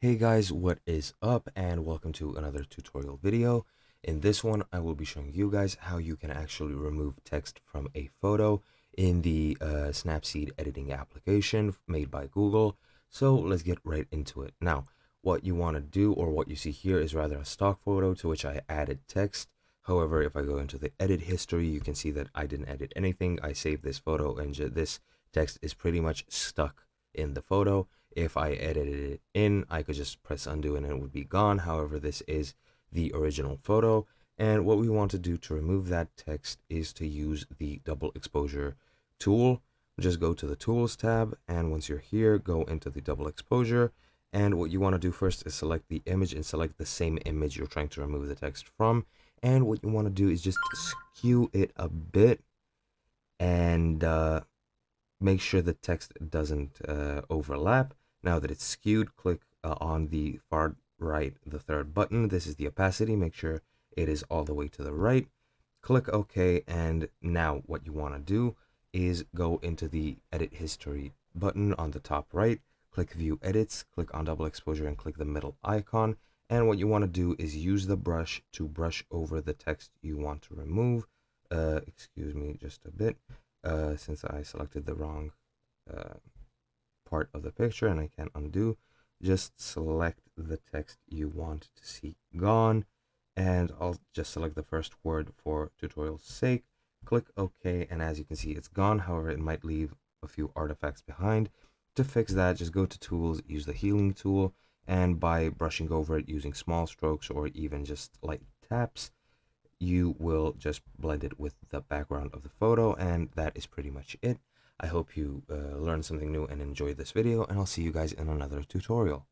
Hey guys, what is up and welcome to another tutorial video. In this one, I will be showing you guys how you can actually remove text from a photo in the Snapseed editing application made by Google. So let's get right into it. Now, what you want to do or what you see here is rather a stock photo to which I added text. However, if I go into the edit history, you can see that I didn't edit anything. I saved this photo and this text is pretty much stuck in the photo. If I edited it in, I could just press undo and it would be gone. However, this is the original photo. And what we want to do to remove that text is to use the double exposure tool. Just go to the tools tab. And once you're here, go into the double exposure. And what you want to do first is select the image and select the same image you're trying to remove the text from. And what you want to do is just skew it a bit and make sure the text doesn't overlap. Now that it's skewed, click on the far right, the third button. This is the opacity. Make sure it is all the way to the right. Click OK, and now what you want to do is go into the Edit History button on the top right. Click View Edits, click on Double Exposure, and click the middle icon. And what you want to do is use the brush to brush over the text you want to remove. Excuse me just a bit, since I selected the wrong part of the picture and I can't undo. Just select the text you want to see gone, and I'll just select the first word for tutorial's sake. Click OK, and as you can see, it's gone. However, it might leave a few artifacts behind. To fix that, just go to Tools, use the Healing tool, and by brushing over it using small strokes or even just light taps, you will just blend it with the background of the photo, and that is pretty much it. I hope you learned something new and enjoyed this video, and I'll see you guys in another tutorial.